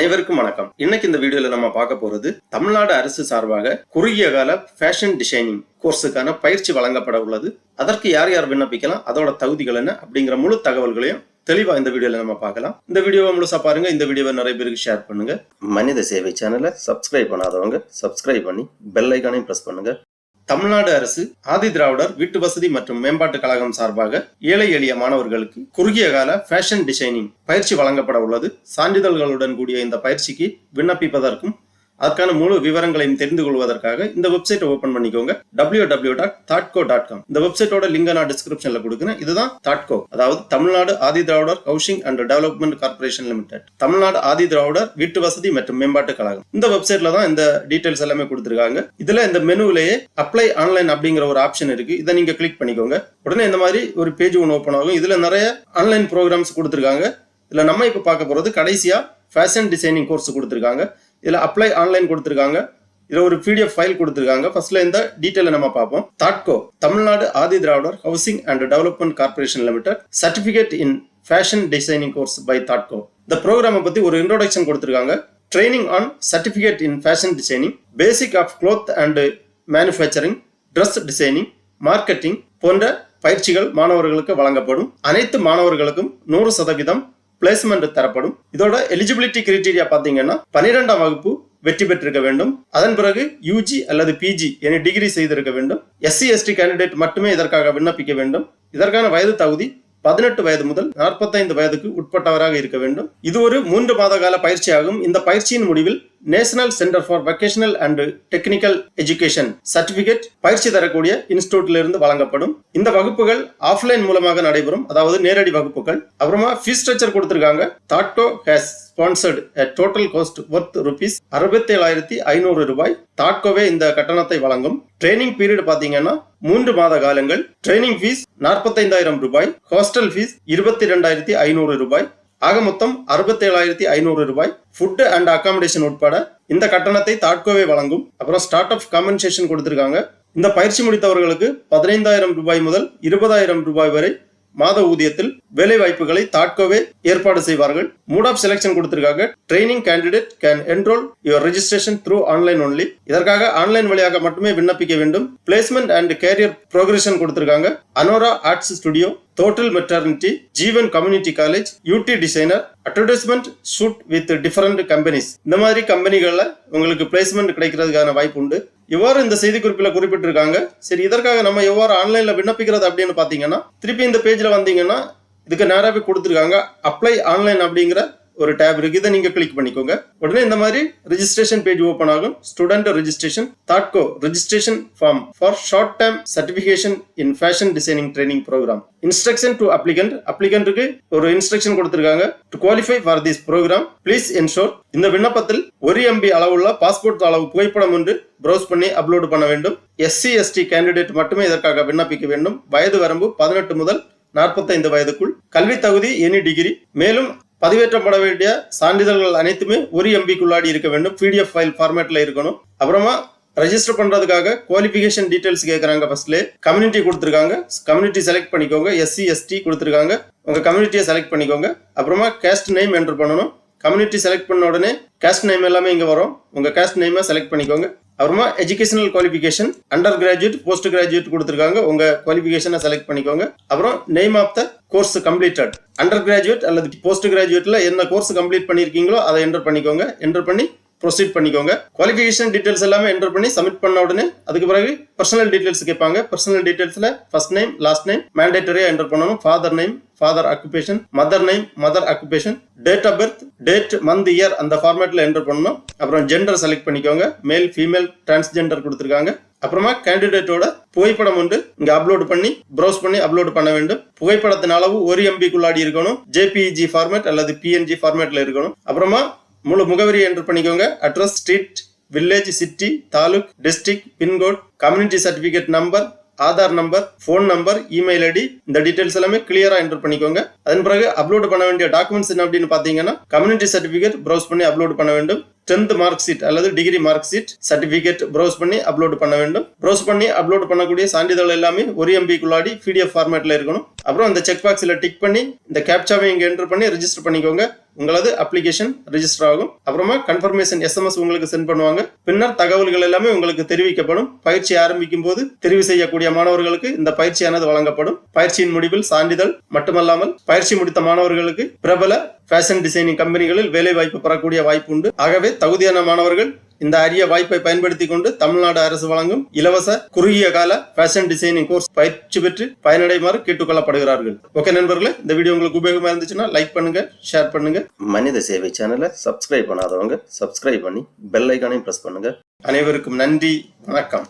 அனைவருக்கும் வணக்கம். இன்னைக்கு இந்த வீடியோல நம்ம பார்க்க போறது தமிழ்நாடு அரசு சார்பாக குறுகிய கால ஃபேஷன் டிசைனிங் கோர்ஸுக்கான பயிற்சி வழங்கப்பட உள்ளது. அதற்கு யார் யார் விண்ணப்பிக்கலாம், அதோட தகுதிகள் என்ன அப்படிங்கிற முழு தகவல்களையும் தெளிவா இந்த வீடியோல நம்ம பார்க்கலாம். இந்த வீடியோவை முழுசா பாருங்க. இந்த வீடியோவை நிறைய பேருக்கு ஷேர் பண்ணுங்க. மனித சேவை சேனலை சப்ஸ்கிரைப் பண்ணாதவங்க சப்ஸ்கிரைப் பண்ணி பெல் ஐகானையும் பிரஸ் பண்ணுங்க. தமிழ்நாடு அரசு ஆதி திராவிடர் வீட்டு வசதி மற்றும் மேம்பாட்டு கழகம் சார்பாக ஏழை எளிய மாணவர்களுக்கு குறுகிய கால ஃபேஷன் டிசைனிங் பயிற்சி வழங்கப்பட உள்ளது. சான்றிதழ்களுடன் கூடிய இந்த பயிற்சிக்கு விண்ணப்பிப்பதற்கும் அதற்கான முழு விவரங்களையும் தெரிந்து கொள்வதற்காக இந்த வெப்சைட் ஓபன் பண்ணிக்கோங்க. www.thoughtco.com. இந்த வெப்சைட்டோட லிங்க் நான் டிஸ்கிரிப்ஷன்ல கொடுக்கிறேன். இதுதான் தாட்கோ, அதாவது Tamil Nadu Adi Dravidar housing and development corporation limited, Tamil Nadu Adi Dravidar வீட்டு வசதி மற்றும் மேம்பாட்டு கழகம். இந்த வெப்சைட்ல தான் இந்த டீடைல்ஸ் எல்லாமே கொடுத்திருக்காங்க. இதுல இந்த மெனுவிலேயே அப்ளை ஆன்லைன் அப்படிங்கிற ஒரு ஆப்ஷன் இருக்கு. இதை நீங்க கிளிக் பண்ணிக்கோங்க. உடனே இந்த மாதிரி ஒரு பேஜ் ஒன்று ஓபன் ஆகும். இதுல நிறைய ஆன்லைன் ப்ரோக்ராம்ஸ் கொடுத்திருக்காங்க. இதுல நம்ம இப்ப பார்க்க போறது கடைசியா ஃபேஷன் டிசைனிங் கோர்ஸ் கொடுத்திருக்காங்க. இதுல அப்ளை ஆன்லைன் கொடுத்திருக்காங்க. இதுல ஒரு PDF ஃபைல் கொடுத்திருக்காங்க. ஃபர்ஸ்ட்ல இந்த டீடைலை நம்ம பார்ப்போம். தாட்கோ, Tamil Nadu Adi Dravidar housing and development corporation limited, certificate in fashion designing course by தாட்கோ. இந்த ப்ரோக்ராமை பத்தி ஒரு இன்ட்ரோடக்ஷன் கொடுத்திருக்காங்க. Training on certificate in fashion designing, basic of cloth and manufacturing, dress designing, marketing போன்ற பயிற்சிகள் மாணவர்களுக்கு வழங்கப்படும். அனைத்து மாணவர்களுக்கும் 100% பிளேஸ்மெண்ட் தரப்படும். இதோட எலிஜிபிலிட்டி கிரைட்டீரியா பாத்தீங்கன்னா 12ஆம் வகுப்பு வெற்றி பெற்றிருக்க வேண்டும். அதன் பிறகு UG அல்லது PG என டிகிரி செய்திருக்க வேண்டும். SC/ST கேண்டிடேட் மட்டுமே இதற்காக விண்ணப்பிக்க வேண்டும். இதற்கான வயது தகுதி 18 வயது முதல் 45 வயதுக்கு உட்பட்டவராக இருக்க வேண்டும். இது ஒரு 3 மாத கால பயிற்சியாகும். இந்த பயிற்சியின் முடிவில் national centre for vocational and technical education certificate பயிற்சி தரக்கூடிய இன்ஸ்டிடியூட்ல இருந்து வழங்கப்படும். இந்த வகுப்புகள் ஆஃப்லைன் மூலமாக நடைபெறும், அதாவது நேரடி வகுப்புகள். அப்புறமா ஃபீஸ் ஸ்ட்ரக்சர் கொடுத்திருக்காங்க. தாட்கோ has sponsored a total cost worth rupees 67,500 ரூபாய். தாட்கோவே இந்த கட்டணத்தை வழங்கும். ட்ரைனிங் பீரியட் பாத்தீங்கன்னா 3 மாத காலங்கள். ட்ரைனிங் ஃபீஸ் 45,000 ரூபாய். ஹாஸ்டல் ஃபீஸ் 22,500 ரூபாய். ஆக மொத்தம் 67,500 ரூபாய். ஃபுட் அண்ட் அகாமடேஷன் உட்பட இந்த கட்டணத்தை தாட்கோவே வழங்கும். அப்புறம் ஸ்டார்ட் அப் காம்பன்சேஷன் கொடுத்திருக்காங்க. இந்த பயிற்சி முடித்தவர்களுக்கு 15,000 ரூபாய் முதல் 20,000 ரூபாய் வரை மாத ஊதியத்தில் வேலை வாய்ப்புகளை தாட்கோவே ஏற்பாடு செய்வார்கள். மூட் ஆஃப் செலக்ஷன் கொடுத்திருக்காங்க. Training candidate can enrol your registration through online only. இதற்காக ஆன்லைன் வழியாக மட்டுமே விண்ணப்பிக்க வேண்டும். பிளேஸ்மெண்ட் அண்ட் கேரியர் ப்ரோக்ரஷன் கொடுத்திருக்காங்க. அனோரா arts studio, total maternity, Jeevan community college, UT designer, advertisement shoot with different companies. இந்த மாதிரி கம்பெனிகள்ல உங்களுக்கு பிளேஸ்மெண்ட் கிடைக்கிறதுக்கான வாய்ப்பு உண்டு. இவ்வாறு இந்த செய்தி குறிப்பில் குறிப்பிட்டிருக்காங்க. சரி, இதற்காக நம்ம எவ்வாறு ஆன்லைன்ல விண்ணப்பிக்கிறது அப்படின்னு பாத்தீங்கன்னா, திருப்பி இந்த பேஜ்ல வந்தீங்கன்னா இதுக்கு நேராவே கொடுத்திருக்காங்க. அப்ளை ஆன்லைன் அப்படிங்கிற ஒரு டேப் இருக்கு. இதை நீங்க கிளிக் பண்ணிக்கோங்க. உடனே இந்த மாதிரி ரெஜிஸ்ட்ரேஷன் பேஜ் ஓபன் ஆகும். ஸ்டூடெண்ட் ரெஜிஸ்ட்ரேஷன், தாட்கோ registration form for short term certification in fashion designing training program. Instruction to applicant, அப்ளிகண்ட்டுக்கு ஒரு இன்ஸ்ட்ரக்ஷன் கொடுத்திருக்காங்க. To qualify for this program please ensure. இந்த விண்ணப்பத்தில் 1 MB அளவுள்ள பாஸ்போர்ட் அளவு புகைப்படம் ஒன்று ப்ரௌஸ் பண்ணி அப்லோட் பண்ண வேண்டும். SC/ST கேண்டிடேட் மட்டுமே இதற்காக விண்ணப்பிக்க வேண்டும். வயது வரம்பு 18 முதல் 45 வயதுக்குள். கல்வி தகுதி எனி டிகிரி. மேலும் பதிவேற்றப்பட வேண்டிய சான்றிதழ்கள் அனைத்துமே 1 MB இருக்க வேண்டும். PDF ஃபைல் ஃபார்மேட்ல இருக்கணும். அப்புறமா ரெஜிஸ்டர் பண்றதுக்காக குவாலிஃபிகேஷன் டீடைல்ஸ் கேட்கறாங்க. ஃபர்ஸ்ட்ல கம்யூனிட்டி கொடுத்திருக்காங்க. கம்யூனிட்டி செலக்ட் பண்ணிக்கோங்க. SC/ST கொடுத்திருக்காங்க. உங்க கம்யூனிட்டியை செலக்ட் பண்ணிக்கோங்க. அப்புறமா கேஸ்ட் நேம் என்டர் பண்ணணும். கம்யூனிட்டி செலக்ட் பண்ண உடனே கேஸ்ட் நேம் எல்லாமே இங்க வரும். உங்க கேஸ்ட் நேமை செலக்ட் பண்ணிக்கோங்க. அப்புறமா educational qualification, undergraduate, postgraduate கொடுத்திருக்காங்க. உங்க குவாலிஃபிகேஷனை செலக்ட் பண்ணிக்கோங்க. அப்புறம் name of the course completed. Undergraduate அல்லது போஸ்ட் கிராஜுவேட்ல என்ன கோர்ஸ் கம்ப்ளீட் பண்ணிருக்கீங்களோ அதை என்டர் பண்ணிக்கோங்க. என்டர் பண்ணி ப்ரொசீட் பண்ணிக்கோங்க. குவாலிஃபிகேஷன் டீடைல்ஸ் எல்லாமே என்டர் பண்ணி சப்மிட் பண்ண உடனே அதுக்கு பிறகு பர்சனல் டீடைல்ஸ் கேட்பாங்க. பர்சனல் டீடைல்ஸ்ல ஃபர்ஸ்ட் நேம், லாஸ்ட் நேம் மேண்டேட்டரியா என்டர் பண்ணணும். Father name, father occupation, mother name, mother occupation, date of birth, date, month, year அந்த ஃபார்மேட்ல என்டர் பண்ணணும். அப்புறம் ஜெண்டர் செலக்ட் பண்ணிக்கோங்க. மேல், ஃபீமேல், டிரான்ஸ்ஜெண்டர் கொடுத்திருக்காங்க. அப்புறமா கேண்டிடேட்டோட புகைப்படம் ஒன்று இங்க அப்லோட் பண்ணி ப்ரௌஸ் பண்ணி அப்லோட் பண்ண வேண்டும். புகைப்படத்தின் அளவு 1 MB இருக்கணும். JPEG ஃபார்மேட் அல்லது PNG ஃபார்மேட்ல இருக்கணும். அப்புறமா முழு முகவரியை என்டர் பண்ணிக்கோங்க. Address, street, village, city, taluk, district, pincode, community certificate number, Aadhaar number, phone number, email ID, இந்த டீடைல்ஸ் எல்லாமே கிளியரா என்டர் பண்ணிக்கோங்க. அதன் பிறகு அப்லோட் பண்ண வேண்டிய டாக்குமெண்ட்ஸ் என்ன அப்படின்னு பாத்தீங்கன்னா, கம்யூனிட்டி சர்டிபிகேட் ப்ரௌஸ் பண்ணி அப்லோட் பண்ண வேண்டும். 10th மார்க் ஷீட் அல்லது degree mark sheet certificate browse பண்ணி அப்லோட் பண்ண வேண்டும். ப்ரௌஸ் பண்ணி அப்லோட் பண்ணக்கூடிய சான்றிதழ் எல்லாமே 1 MB PDF ஃபார்மேட்ல இருக்கணும். அப்புறம் இந்த செக் பாக்ஸ்ல டிக் பண்ணி இந்த கேப்சாவை இங்க என்டர் பண்ணி ரெஜிஸ்டர் பண்ணிக்கோங்க. உங்களது அப்ளிகேஷன் ரெஜிஸ்டர் ஆகும். அப்புறமா கன்ஃபர்மேஷன் SMS உங்களுக்கு சென்ட் பண்ணுவாங்க. பின்னர் தகவல்கள் எல்லாமே உங்களுக்கு தெரிவிக்கப்படும். பயிற்சி ஆரம்பிக்கும் போது தெரிவு செய்யக்கூடிய மாணவர்களுக்கு இந்த பயிற்சியானது வழங்கப்படும். பயிற்சியின் முடிவில் சான்றிதழ் மட்டுமல்லாமல் பயிற்சி முடித்த மாணவர்களுக்கு பிரபல ஃபேஷன் டிசைனிங் கம்பெனிகளில் வேலை வாய்ப்பு பெறக்கூடிய வாய்ப்பு உண்டு. ஆகவே தகுதியான மாணவர்கள் இந்த அரிய வாய்ப்பை பயன்படுத்திக் கொண்டு தமிழ்நாடு அரசு வழங்கும் இலவச குறுகிய கால ஃபேஷன் டிசைனிங் கோர்ஸ் பயிற்சி பெற்று பயனடைமாறு கேட்டுக்கொள்ளப்படுகிறார்கள். ஓகே நண்பர்களே, இந்த வீடியோ உங்களுக்கு உபயோகமா இருந்துச்சுன்னா லைக் பண்ணுங்க, ஷேர் பண்ணுங்க. மனித சேவை சேனலை சப்ஸ்கிரைப் பண்ணாதவங்க சப்ஸ்கிரைப் பண்ணி பெல் ஐகானையும் பிரஸ் பண்ணுங்க. அனைவருக்கும் நன்றி, வணக்கம்.